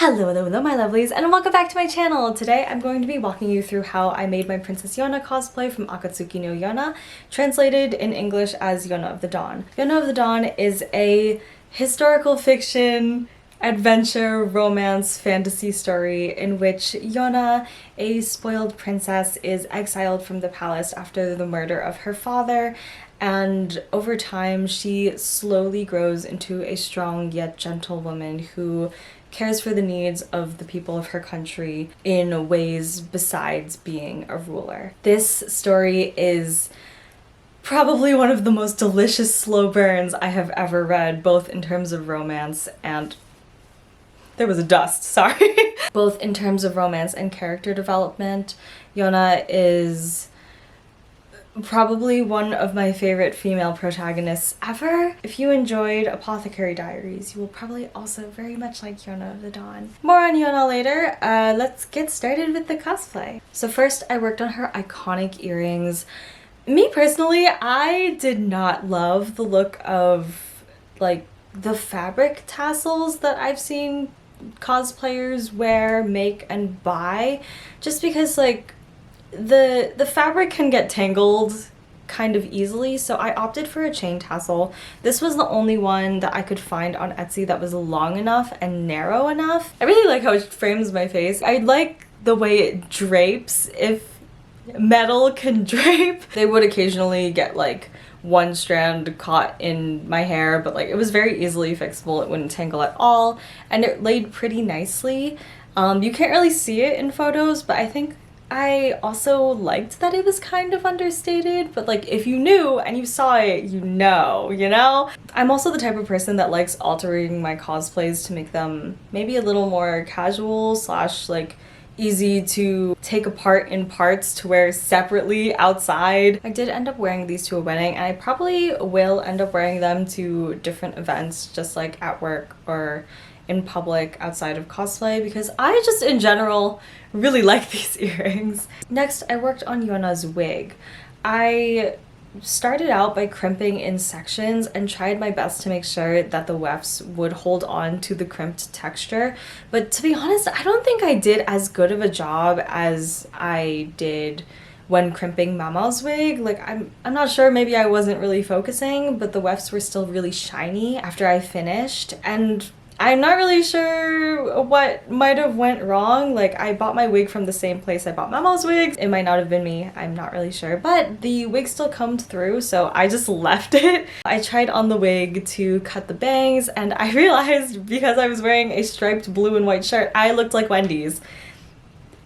Hello my lovelies, and welcome back to my channel. Today I'm going to be walking you through how I made my Princess Yona cosplay from Akatsuki no Yona, translated in English as Yona of the Dawn. Yona of the Dawn is a historical fiction, adventure, romance, fantasy story in which Yona, a spoiled princess, is exiled from the palace after the murder of her father, and over time she slowly grows into a strong yet gentle woman who cares for the needs of the people of her country in ways besides being a ruler. This story is probably one of the most delicious slow burns I have ever read, both in terms of romance and there was a dust, sorry. Both in terms of romance and character development. Yona is probably one of my favorite female protagonists ever. If you enjoyed Apothecary Diaries, you will probably also very much like Yona of the Dawn. More on Yona later. Let's get started with the cosplay. So first I worked on her iconic earrings. Me personally, I did not love the look of like the fabric tassels that I've seen cosplayers wear, make, and buy, just because like the fabric can get tangled kind of easily, so I opted for a chain tassel. This was the only one that I could find on Etsy that was long enough and narrow enough. I really like how it frames my face. I like the way it drapes, if metal can drape. They would occasionally get like one strand caught in my hair, but like it was very easily fixable. It wouldn't tangle at all, and it laid pretty nicely. You can't really see it in photos, but I think I also liked that it was kind of understated, but like if you knew and you saw it, you know? I'm also the type of person that likes altering my cosplays to make them maybe a little more casual slash like easy to take apart in parts to wear separately outside. I did end up wearing these to a wedding, and I probably will end up wearing them to different events, just like at work or in public outside of cosplay, because I just in general really like these earrings. Next, I worked on Yona's wig. I started out by crimping in sections and tried my best to make sure that the wefts would hold on to the crimped texture, but to be honest, I don't think I did as good of a job as I did when crimping Mama's wig. Like I'm not sure, maybe I wasn't really focusing, but the wefts were still really shiny after I finished, and I'm not really sure what might have went wrong. Like I bought my wig from the same place I bought Mama's wig. It might not have been me, I'm not really sure, but the wig still combed through, so I just left it. I tried on the wig to cut the bangs, and I realized because I was wearing a striped blue and white shirt, I looked like Wendy's.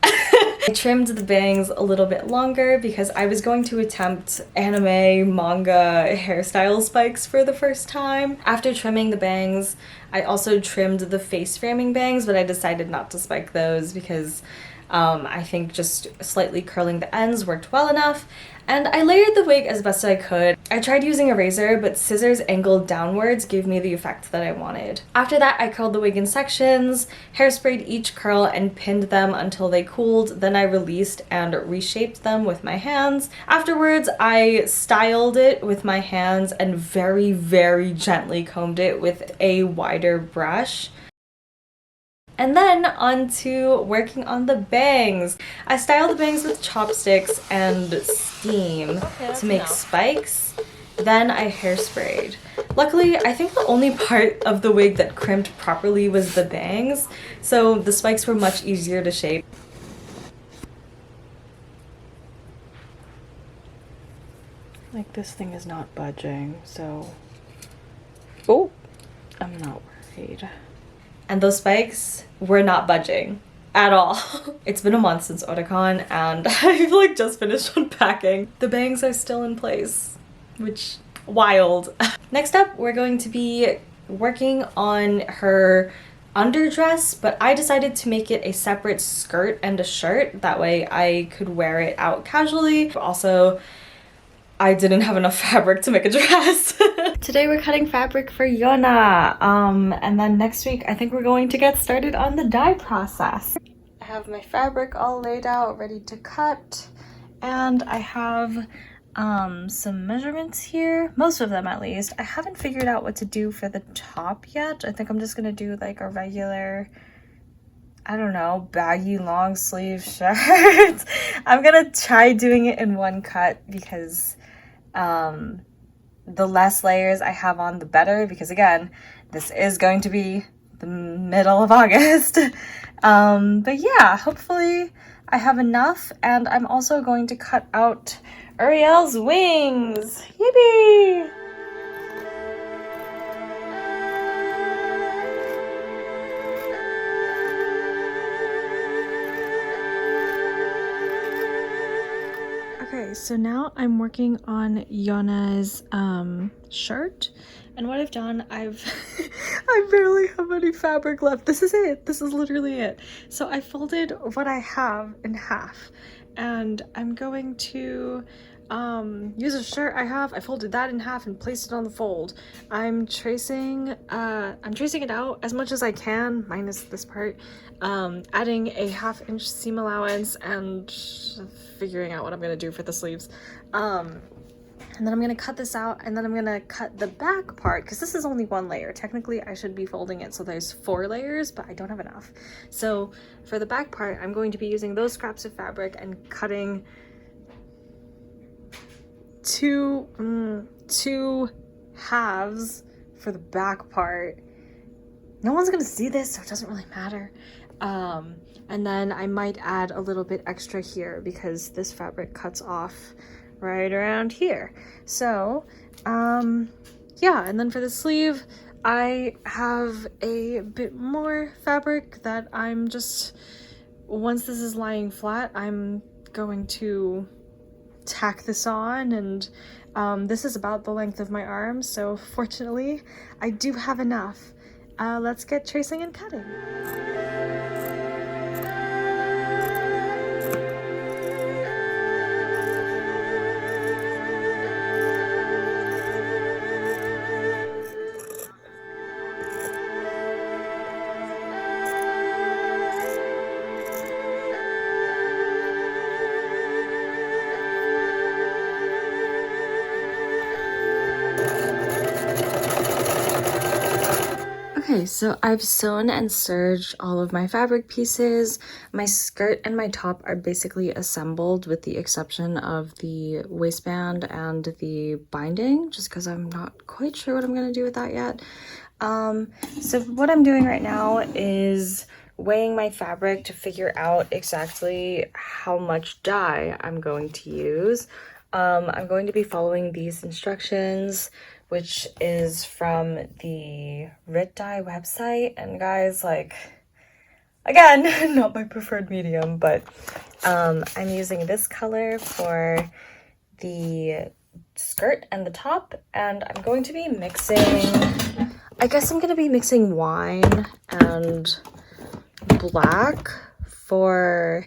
I trimmed the bangs a little bit longer because I was going to attempt anime manga hairstyle spikes for the first time. After trimming the bangs, I also trimmed the face framing bangs, but I decided not to spike those because I think just slightly curling the ends worked well enough, and I layered the wig as best I could. I tried using a razor, but scissors angled downwards gave me the effect that I wanted. After that, I curled the wig in sections, hairsprayed each curl, and pinned them until they cooled. Then I released and reshaped them with my hands. Afterwards, I styled it with my hands and very, very gently combed it with a wider brush. And then on to working on the bangs. I styled the bangs with chopsticks and steam to make spikes. Then I hairsprayed. Luckily, I think the only part of the wig that crimped properly was the bangs, so the spikes were much easier to shape. Like this thing is not budging, so oh, I'm not worried. And those spikes were not budging at all. It's been a month since otakon, and I've like just finished unpacking. The bangs are still in place, which wild. Next up, we're going to be working on her underdress, but I decided to make it a separate skirt and a shirt. That way I could wear it out casually. Also, I didn't have enough fabric to make a dress. Today we're cutting fabric for Yona, and then next week I think we're going to get started on the dye process. I have my fabric all laid out, ready to cut, and I have some measurements here, most of them at least. I haven't figured out what to do for the top yet. I think I'm just gonna do like a regular I don't know, baggy long sleeve shirt. I'm gonna try doing it in one cut because the less layers I have on, the better, because again, this is going to be the middle of August. But yeah, hopefully I have enough, and I'm also going to cut out Uriel's wings. Yippee! Okay, so now I'm working on Yona's shirt, and what I've done, I barely have any fabric left. This is it. This is literally it. So I folded what I have in half, and I'm going to use a shirt I have. I folded that in half and placed it on the fold. I'm tracing it out as much as I can, minus this part, adding a 1/2 inch seam allowance and figuring out what I'm gonna do for the sleeves. And then I'm gonna cut this out, and then I'm gonna cut the back part, because this is only 1 layer. Technically, I should be folding it so there's 4 layers, but I don't have enough. So for the back part, I'm going to be using those scraps of fabric and cutting two halves for the back part. No one's gonna see this, so it doesn't really matter. And then I might add a little bit extra here because this fabric cuts off right around here. So yeah, and then for the sleeve, I have a bit more fabric that I'm just, once this is lying flat, I'm going to tack this on, and this is about the length of my arm, so fortunately I do have enough. Let's get tracing and cutting. Okay, so I've sewn and serged all of my fabric pieces. My skirt and my top are basically assembled with the exception of the waistband and the binding, just because I'm not quite sure what I'm going to do with that yet. So what I'm doing right now is weighing my fabric to figure out exactly how much dye I'm going to use. I'm going to be following these instructions, which is from the Rit Dye website. And guys, like, again, not my preferred medium, but I'm using this color for the skirt and the top, and I'm going to be mixing, I guess I'm going to be mixing wine and black for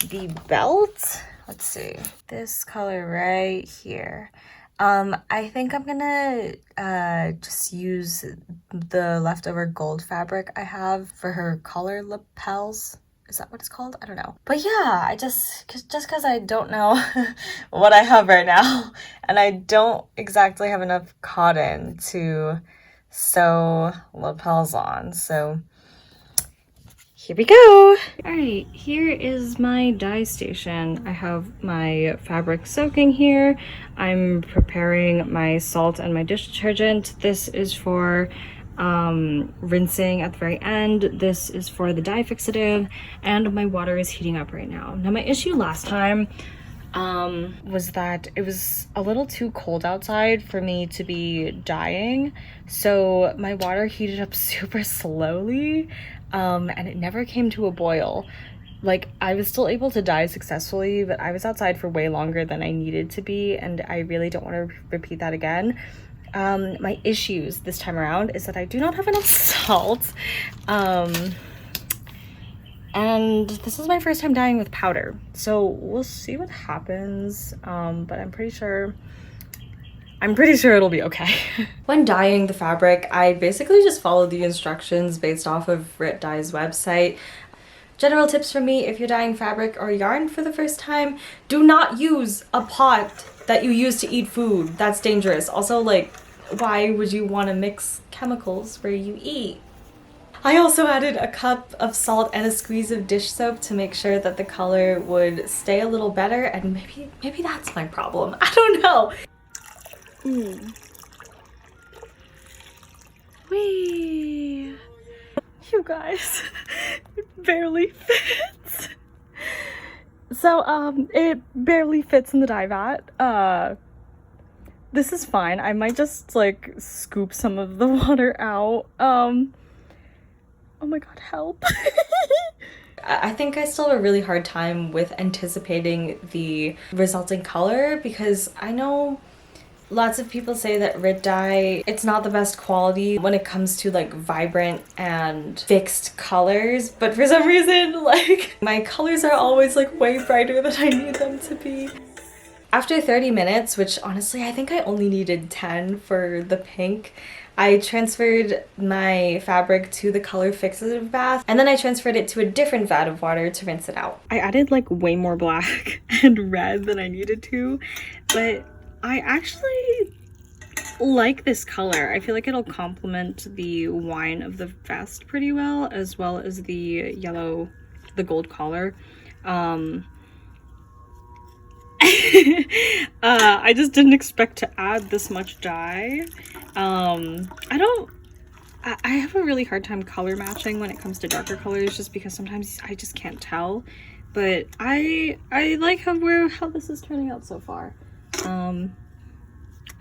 the belt. Let's see, this color right here. I think I'm gonna just use the leftover gold fabric I have for her collar lapels. Is that what it's called? I don't know. But yeah, I just because I don't know what I have right now, and I don't exactly have enough cotton to sew lapels on, so here we go. All right, here is my dye station. I have my fabric soaking here. I'm preparing my salt and my dish detergent. This is for rinsing at the very end. This is for the dye fixative, and my water is heating up right now. Now, my issue last time was that it was a little too cold outside for me to be dyeing, so my water heated up super slowly, and it never came to a boil. Like, I was still able to dye successfully, but I was outside for way longer than I needed to be, and I really don't want to repeat that again. My issues this time around is that I do not have enough salt, and this is my first time dyeing with powder, so we'll see what happens, but I'm pretty sure it'll be okay. When dyeing the fabric, I basically just follow the instructions based off of Rit Dye's website. General tips from me: if you're dyeing fabric or yarn for the first time, do not use a pot that you use to eat food. That's dangerous. Also, like, why would you want to mix chemicals where you eat? I also added a cup of salt and a squeeze of dish soap to make sure that the color would stay a little better, and maybe that's my problem. I don't know. Whee! You guys, it barely fits. So, it barely fits in the dye vat. This is fine. I might just, like, scoop some of the water out. Oh my god, help. I think I still have a really hard time with anticipating the resulting color, because I know lots of people say that red dye, it's not the best quality when it comes to like vibrant and fixed colors, but for some reason, like, my colors are always like way brighter than I need them to be. After 30 minutes, which honestly I think I only needed 10 for the pink, I transferred my fabric to the color fixative bath, and then I transferred it to a different vat of water to rinse it out. I added like way more black and red than I needed to, but I actually like this color. I feel like it'll complement the wine of the vest pretty well as the yellow, the gold collar. I just didn't expect to add this much dye. I have a really hard time color matching when it comes to darker colors, just because sometimes I just can't tell. But I like how this is turning out so far.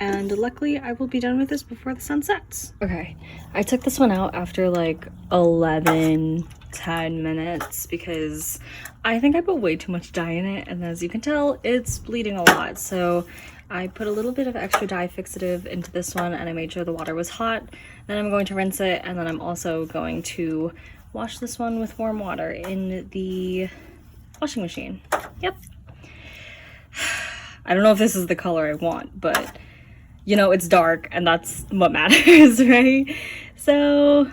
And luckily I will be done with this before the sun sets. Okay, I took this one out after like 10 minutes because I think I put way too much dye in it, and as you can tell, it's bleeding a lot. So I put a little bit of extra dye fixative into this one, and I made sure the water was hot. Then I'm going to rinse it, and then I'm also going to wash this one with warm water in the washing machine. Yep. I don't know if this is the color I want, but you know, it's dark and that's what matters, right? So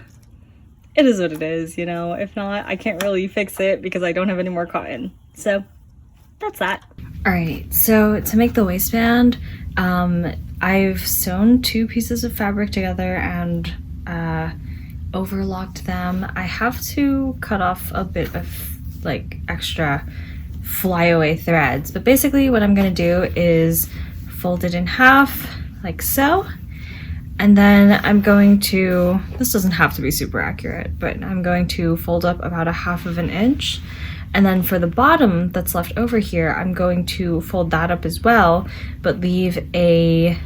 it is what it is, you know. If not, I can't really fix it because I don't have any more cotton. So that's that. All right, so to make the waistband, I've sewn 2 pieces of fabric together and overlocked them. I have to cut off a bit of like extra flyaway threads, but basically what I'm gonna do is fold it in half like so, and then I'm going to, this doesn't have to be super accurate, but I'm going to fold up about 1/2 inch, and then for the bottom that's left over here, I'm going to fold that up as well, but leave a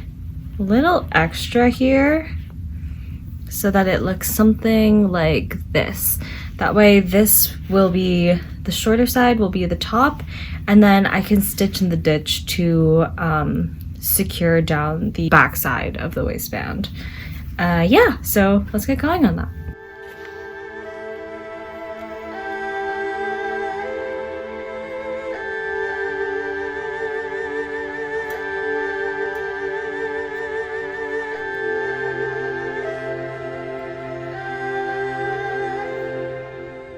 little extra here so that it looks something like this. That way this will be, the shorter side will be the top, and then I can stitch in the ditch to secure down the back side of the waistband. Yeah, so let's get going on that.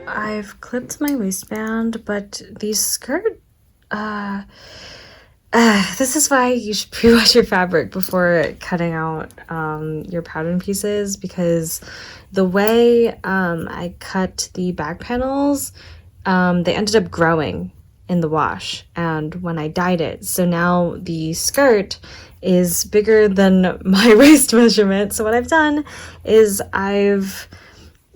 I've clipped my waistband, but the skirt, this is why you should pre-wash your fabric before cutting out your pattern pieces, because the way I cut the back panels, they ended up growing in the wash and when I dyed it. So now the skirt is bigger than my waist measurement. So what I've done is I've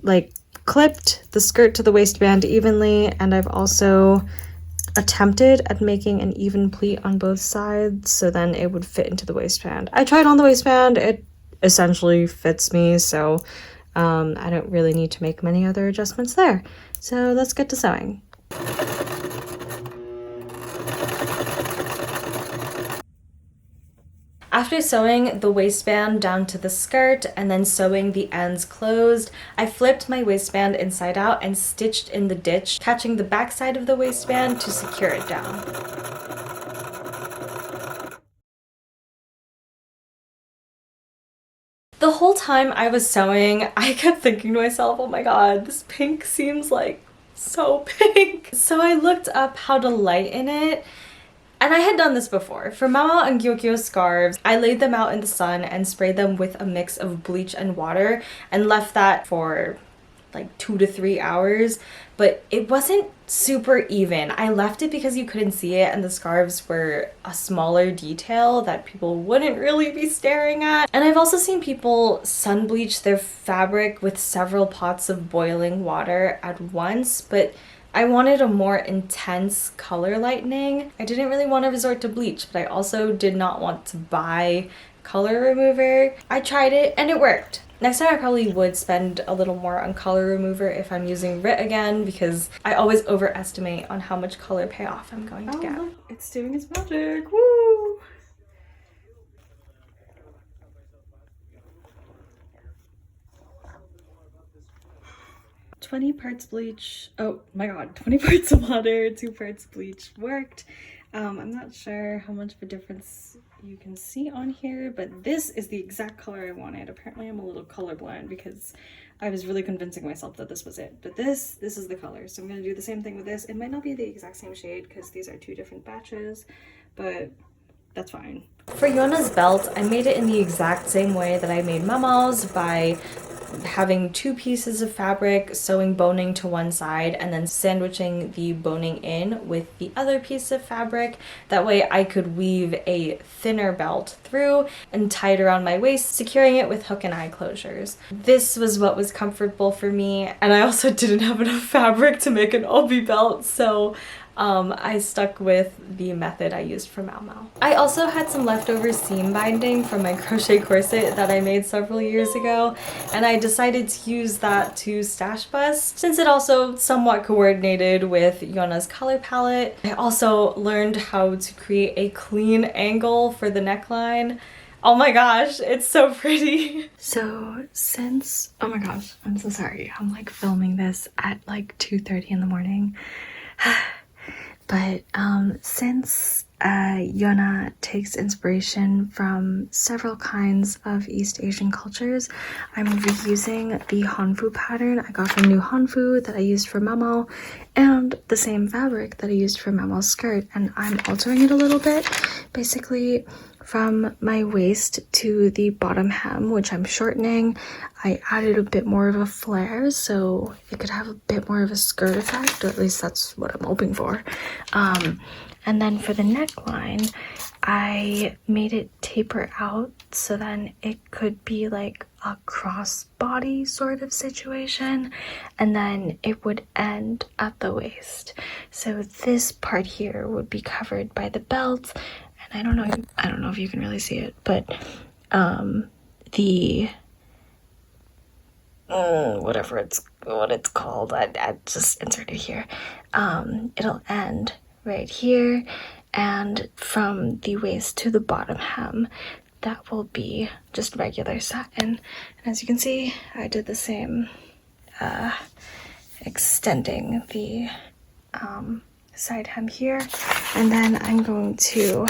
like clipped the skirt to the waistband evenly, and I've also attempted at making an even pleat on both sides so then it would fit into the waistband. I tried on the waistband, it essentially fits me, so I don't really need to make many other adjustments there. So let's get to sewing. After sewing the waistband down to the skirt and then sewing the ends closed, I flipped my waistband inside out and stitched in the ditch, catching the back side of the waistband to secure it down. The whole time I was sewing, I kept thinking to myself, oh my god, this pink seems like so pink. So I looked up how to lighten it. And I had done this before. For Mama and Gyokyo scarves, I laid them out in the sun and sprayed them with a mix of bleach and water and left that for like 2 to 3 hours, but it wasn't super even. I left it because you couldn't see it and the scarves were a smaller detail that people wouldn't really be staring at. And I've also seen people sun bleach their fabric with several pots of boiling water at once, but I wanted a more intense color lightening. I didn't really want to resort to bleach, but I also did not want to buy color remover. I tried it and it worked. Next time I probably would spend a little more on color remover if I'm using RIT again, because I always overestimate on how much color payoff I'm going to get. Look, it's doing its magic. Woo! "20 parts bleach." Oh my god, 20 parts of water, 2 parts bleach worked. I'm not sure how much of a difference you can see on here, but this is the exact color I wanted. Apparently I'm a little colorblind because I was really convincing myself that this was it. But this is the color. So I'm going to do the same thing with this. It might not be the exact same shade because these are 2 different batches, but that's fine. For Yona's belt, I made it in the exact same way that I made Mama's, by having 2 pieces of fabric, sewing boning to one side, and then sandwiching the boning in with the other piece of fabric. That way I could weave a thinner belt through and tie it around my waist, securing it with hook and eye closures. This was what was comfortable for me, and I also didn't have enough fabric to make an obi belt, so I stuck with the method I used for Mau Mau. I also had some leftover seam binding from my crochet corset that I made several years ago, and I decided to use that to stash bust since it also somewhat coordinated with Yona's color palette. I also learned how to create a clean angle for the neckline. Oh my gosh, it's so pretty. So since, oh my gosh, I'm so sorry. I'm like filming this at like 2:30 in the morning. But since Yona takes inspiration from several kinds of East Asian cultures, I'm reusing the Hanfu pattern I got from New Hanfu that I used for Mamo, and the same fabric that I used for Mamo's skirt, and I'm altering it a little bit, basically from my waist to the bottom hem, which I'm shortening. I added a bit more of a flare so it could have a bit more of a skirt effect, or at least that's what I'm hoping for. And then for the neckline, I made it taper out so then it could be like a crossbody sort of situation, and then it would end at the waist. So this part here would be covered by the belt, and I don't know if you can really see it, but the what it's called, I just inserted here. It'll end right here, and from the waist to the bottom hem, that will be just regular satin. And as you can see, I did the same, extending the side hem here, and then I'm going to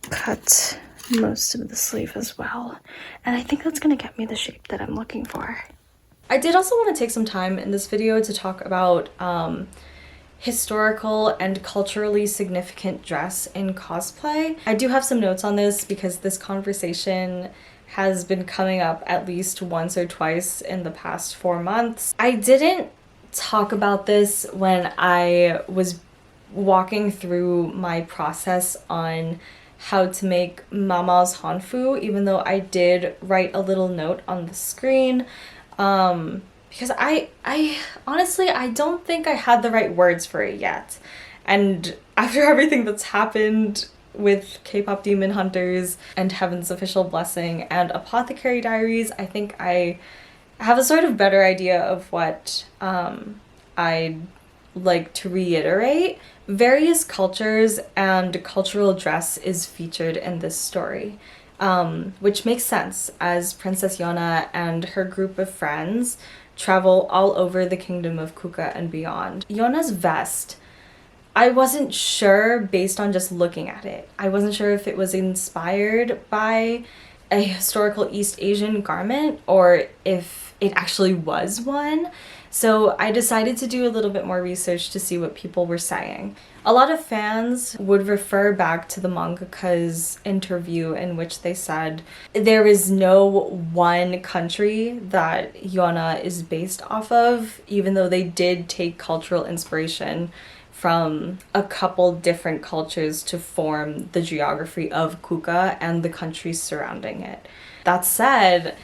cut most of the sleeve as well, and I think that's gonna get me the shape that I'm looking for. I did also want to take some time in this video to talk about historical and culturally significant dress in cosplay. I do have some notes on this because this conversation has been coming up at least once or twice in the past 4 months. I didn't talk about this when I was walking through my process on how to make Mama's Hanfu, even though I did write a little note on the screen, because I honestly, I don't think I had the right words for it yet. And after everything that's happened with K-pop Demon Hunters and Heaven's Official Blessing and Apothecary Diaries, I think I have a sort of better idea of what I'd like to reiterate. Various cultures and cultural dress is featured in this story, which makes sense as Princess Yona and her group of friends travel all over the kingdom of Kuka and beyond. Yona's vest, I wasn't sure based on just looking at it. I wasn't sure if it was inspired by a historical East Asian garment or if it actually was one. So I decided to do a little bit more research to see what people were saying. A lot of fans would refer back to the mangaka's interview in which they said there is no one country that Yona is based off of, even though they did take cultural inspiration from a couple different cultures to form the geography of Kuka and the countries surrounding it. That said,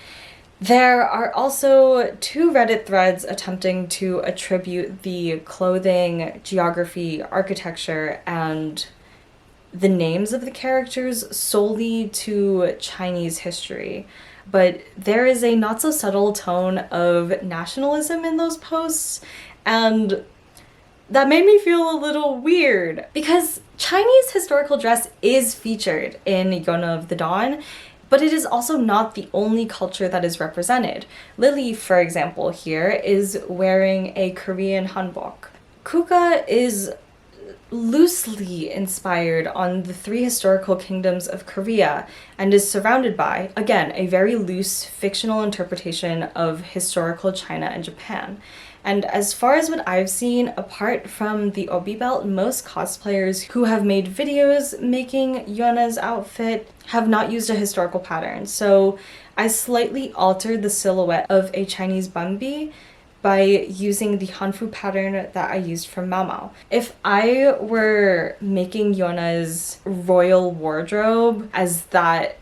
there are also 2 Reddit threads attempting to attribute the clothing, geography, architecture, and the names of the characters solely to Chinese history. But there is a not so subtle tone of nationalism in those posts, and that made me feel a little weird because Chinese historical dress is featured in Yona of the Dawn, but it is also not the only culture that is represented. Lily, for example, here is wearing a Korean hanbok. Kuka is loosely inspired on the 3 historical kingdoms of Korea and is surrounded by, again, a very loose fictional interpretation of historical China and Japan. And as far as what I've seen, apart from the Obi belt, most cosplayers who have made videos making Yona's outfit have not used a historical pattern. So I slightly altered the silhouette of a Chinese banbi by using the hanfu pattern that I used from Mao Mao. If I were making Yona's royal wardrobe as that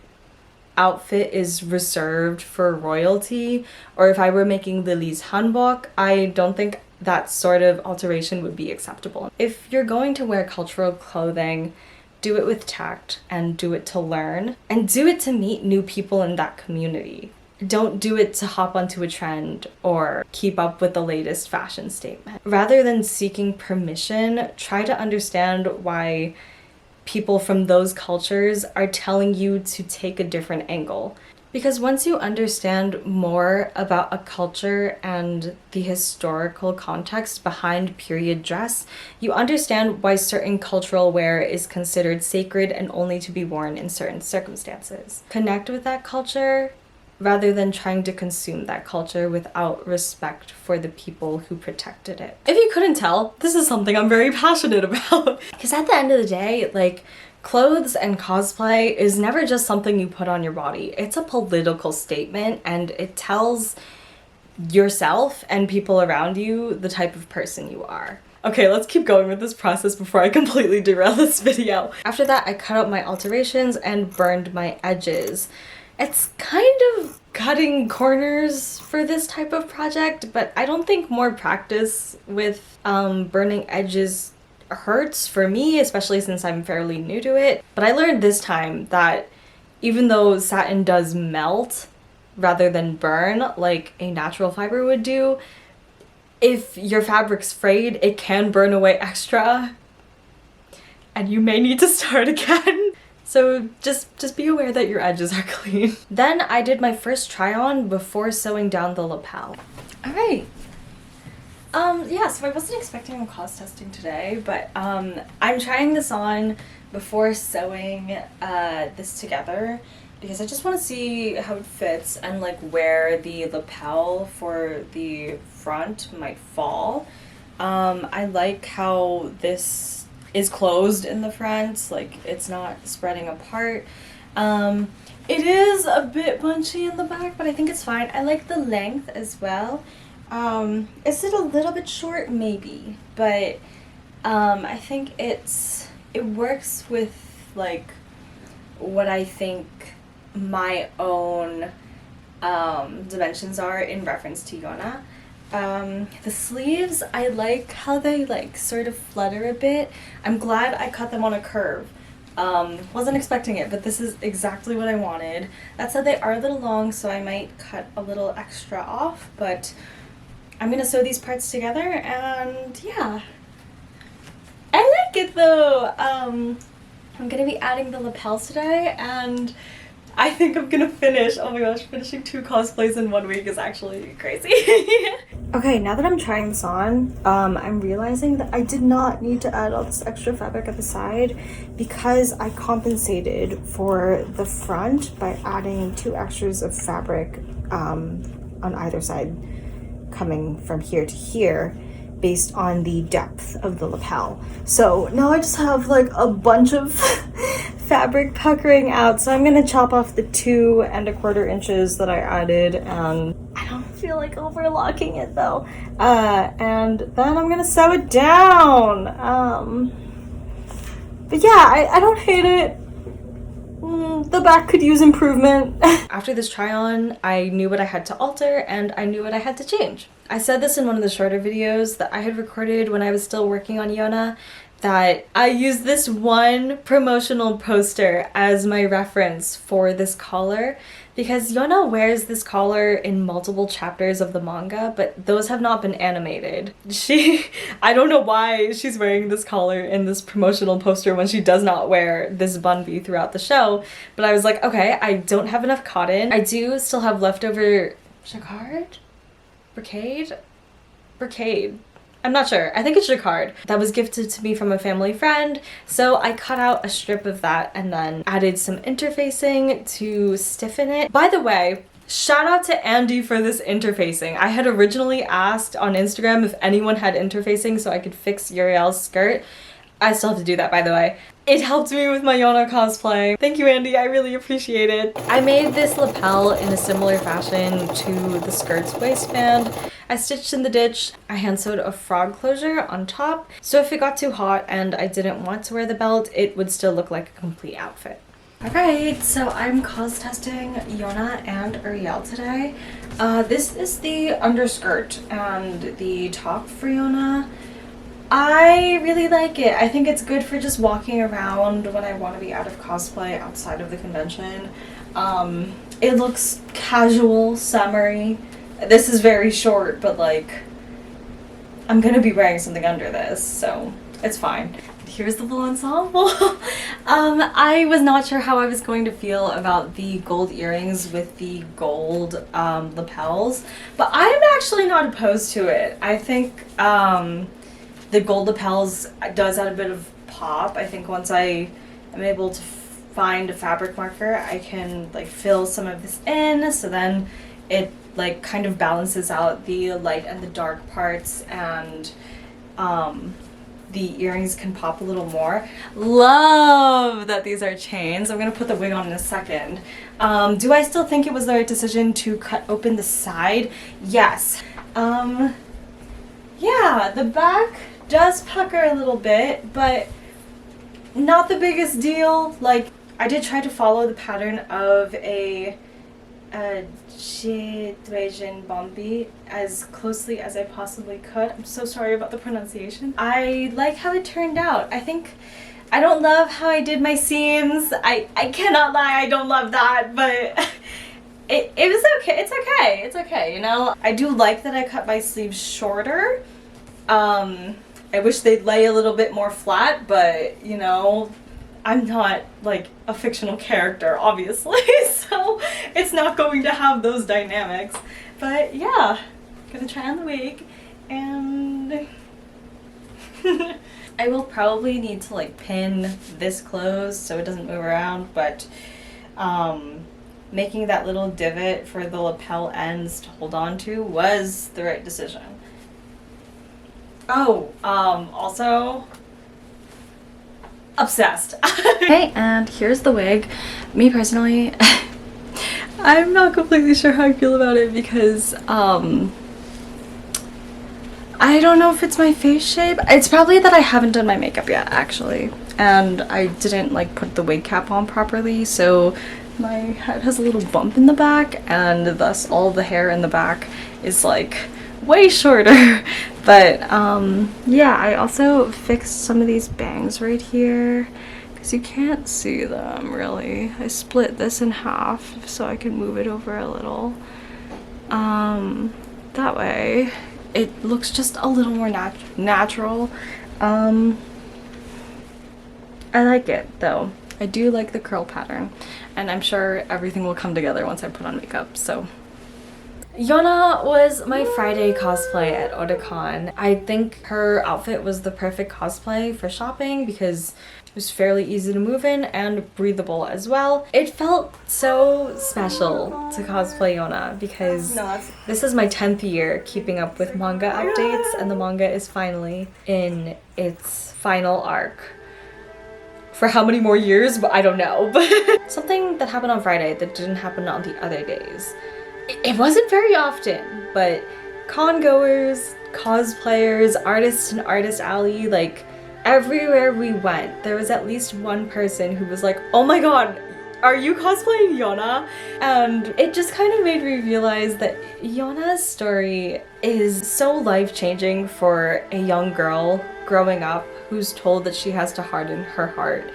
outfit is reserved for royalty, or if I were making Lily's hanbok, I don't think that sort of alteration would be acceptable. If you're going to wear cultural clothing, do it with tact and do it to learn and do it to meet new people in that community. Don't do it to hop onto a trend or keep up with the latest fashion statement. Rather than seeking permission, try to understand why people from those cultures are telling you to take a different angle. Because once you understand more about a culture and the historical context behind period dress, you understand why certain cultural wear is considered sacred and only to be worn in certain circumstances. Connect with that culture rather than trying to consume that culture without respect for the people who protected it. If you couldn't tell, this is something I'm very passionate about. Because at the end of the day, like, clothes and cosplay is never just something you put on your body. It's a political statement, and it tells yourself and people around you the type of person you are. Okay, let's keep going with this process before I completely derail this video. After that, I cut out my alterations and burned my edges. It's kind of cutting corners for this type of project, but I don't think more practice with burning edges hurts for me, especially since I'm fairly new to it. But I learned this time that even though satin does melt rather than burn like a natural fiber would do, if your fabric's frayed, it can burn away extra and you may need to start again. So just be aware that your edges are clean. Then I did my first try on before sewing down the lapel. All right. Yeah, so I wasn't expecting a cos testing today, but I'm trying this on before sewing this together because I just want to see how it fits and like where the lapel for the front might fall. I like how this is closed in the front, like it's not spreading apart. It is a bit bunchy in the back, but I think it's fine. I like the length as well. Is it a little bit short? Maybe, but I think it works with like what I think my own dimensions are in reference to Yona. The sleeves, I like how they like sort of flutter a bit. I'm glad I cut them on a curve. Wasn't expecting it, but this is exactly what I wanted. That said, they are a little long, so I might cut a little extra off, but I'm gonna sew these parts together, and yeah. I like it though! I'm gonna be adding the lapels today, and I think I'm gonna finish. Oh my gosh, finishing 2 cosplays in 1 week is actually crazy. Okay, now that I'm trying this on, I'm realizing that I did not need to add all this extra fabric at the side because I compensated for the front by adding 2 extras of fabric on either side. coming from here to here based on the depth of the lapel. So now I just have like a bunch of fabric puckering out, so I'm gonna chop off the 2 1/4 inches that I added, and I don't feel like overlocking it though. And then I'm gonna sew it down. But yeah, I don't hate it. The back could use improvement. After this try on, I knew what I had to alter and I knew what I had to change. I said this in one of the shorter videos that I had recorded when I was still working on Yona, that I used this one promotional poster as my reference for this collar, because Yona wears this collar in multiple chapters of the manga, but those have not been animated. I don't know why she's wearing this collar in this promotional poster when she does not wear this banbi throughout the show, but I was like, okay, I don't have enough cotton. I do still have leftover jacquard? Brocade? I'm not sure. I think it's jacquard. That was gifted to me from a family friend, so I cut out a strip of that and then added some interfacing to stiffen it. By the way, shout out to Andy for this interfacing. I had originally asked on Instagram if anyone had interfacing so I could fix Uriel's skirt. I still have to do that, by the way. It helped me with my Yona cosplay. Thank you, Andy. I really appreciate it. I made this lapel in a similar fashion to the skirt's waistband. I stitched in the ditch. I hand sewed a frog closure on top, so if it got too hot and I didn't want to wear the belt, it would still look like a complete outfit. Alright, so I'm cos-testing Yona and Uriel today. This is the underskirt and the top for Yona. I really like it. I think it's good for just walking around when I want to be out of cosplay outside of the convention. It looks casual, summery. This is very short, but like, I'm gonna be wearing something under this, so it's fine. Here's the full ensemble. I was not sure how I was going to feel about the gold earrings with the gold lapels, but I'm actually not opposed to it. I think the gold lapels does add a bit of pop. I think once I am able to find a fabric marker, I can like fill some of this in, so then it like kind of balances out the light and the dark parts, and the earrings can pop a little more. Love that these are chains. I'm gonna put the wig on in a second. Do I still think it was the right decision to cut open the side? Yes. Yeah, the back does pucker a little bit, but not the biggest deal. Like, I did try to follow the pattern of a Jacquard banbi as closely as I possibly could. I'm so sorry about the pronunciation. I like how it turned out. I don't love how I did my seams. I cannot lie, I don't love that, but it was okay. It's okay, you know? I do like that I cut my sleeves shorter. I wish they'd lay a little bit more flat, but you know, I'm not like a fictional character, obviously, so it's not going to have those dynamics. But yeah, gonna try on the wig, and I will probably need to like pin this closed so it doesn't move around, but making that little divot for the lapel ends to hold on to was the right decision. Oh, also obsessed. Okay, and here's the wig. Me personally, I'm not completely sure how I feel about it because I don't know if it's my face shape. It's probably that I haven't done my makeup yet, actually, and I didn't like put the wig cap on properly, so my head has a little bump in the back, and thus all the hair in the back is like way shorter. But yeah, I also fixed some of these bangs right here because you can't see them really. I split this in half so I can move it over a little. That way it looks just a little more natural. I like it though. I do like the curl pattern, and I'm sure everything will come together once I put on makeup, so. Yona was my Friday cosplay at otakon. I think her outfit was the perfect cosplay for shopping because it was fairly easy to move in and breathable as well. It felt so special to cosplay Yona because this is my 10th year keeping up with manga updates, and the manga is finally in its final arc. For how many more years? But I don't know. But something that happened on Friday that didn't happen on the other days. It wasn't very often, but con goers, cosplayers, artists in Artist Alley, like everywhere we went, there was at least one person who was like, oh my god, are you cosplaying Yona? And it just kind of made me realize that Yona's story is so life-changing for a young girl growing up who's told that she has to harden her heart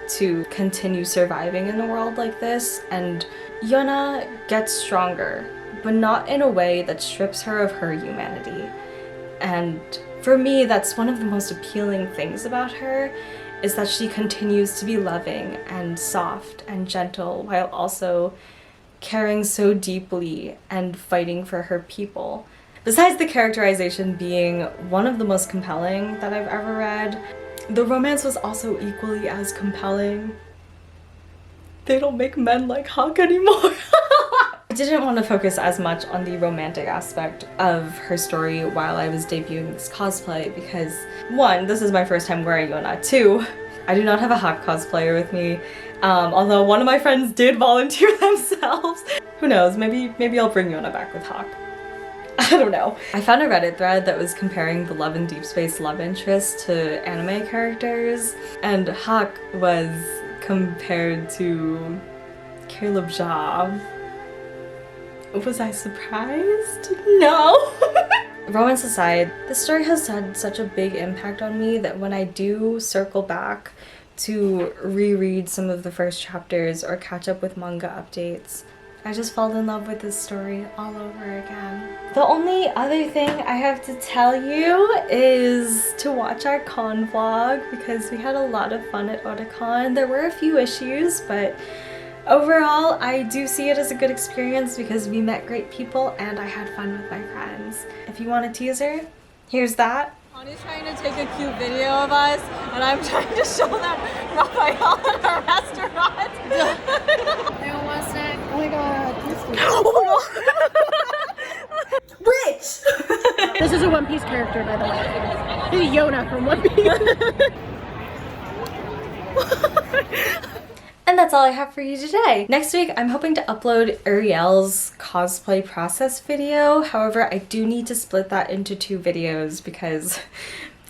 to continue surviving in a world like this. And Yona gets stronger, but not in a way that strips her of her humanity. And for me, that's one of the most appealing things about her, is that she continues to be loving and soft and gentle while also caring so deeply and fighting for her people. Besides the characterization being one of the most compelling that I've ever read, the romance was also equally as compelling. They don't make men like Hawk anymore. I didn't want to focus as much on the romantic aspect of her story while I was debuting this cosplay because 1, this is my first time wearing Yona. 2, I do not have a Hawk cosplayer with me, although one of my friends did volunteer themselves. Who knows, maybe I'll bring Yona back with Hawk. I don't know. I found a Reddit thread that was comparing the Love and Deep Space love interest to anime characters, and Hawk was compared to Caleb Jaw. Was I surprised? No! Romance aside, this story has had such a big impact on me that when I do circle back to reread some of the first chapters or catch up with manga updates, I just fall in love with this story all over again. The only other thing I have to tell you is to watch our con vlog because we had a lot of fun at otakon. There were a few issues, but overall I do see it as a good experience because we met great people and I had fun with my friends. If you want a teaser, here's that. Connie's trying to take a cute video of us, and I'm trying to show them Raphael at our restaurant. Oh my god, Rich! This is a One Piece character, by the way. This is Yona from One Piece. And that's all I have for you today. Next week, I'm hoping to upload Uriel's cosplay process video. However, I do need to split that into 2 videos because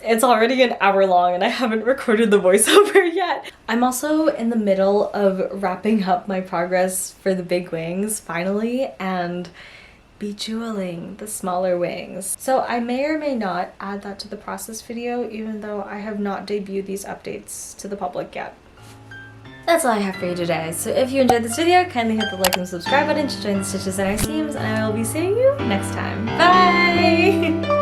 it's already an hour long and I haven't recorded the voiceover yet. I'm also in the middle of wrapping up my progress for the big wings, finally, and bejeweling the smaller wings. So I may or may not add that to the process video, even though I have not debuted these updates to the public yet. That's all I have for you today. So if you enjoyed this video, kindly hit the like and subscribe button to join the Stitches and our teams, and I will be seeing you next time. Bye!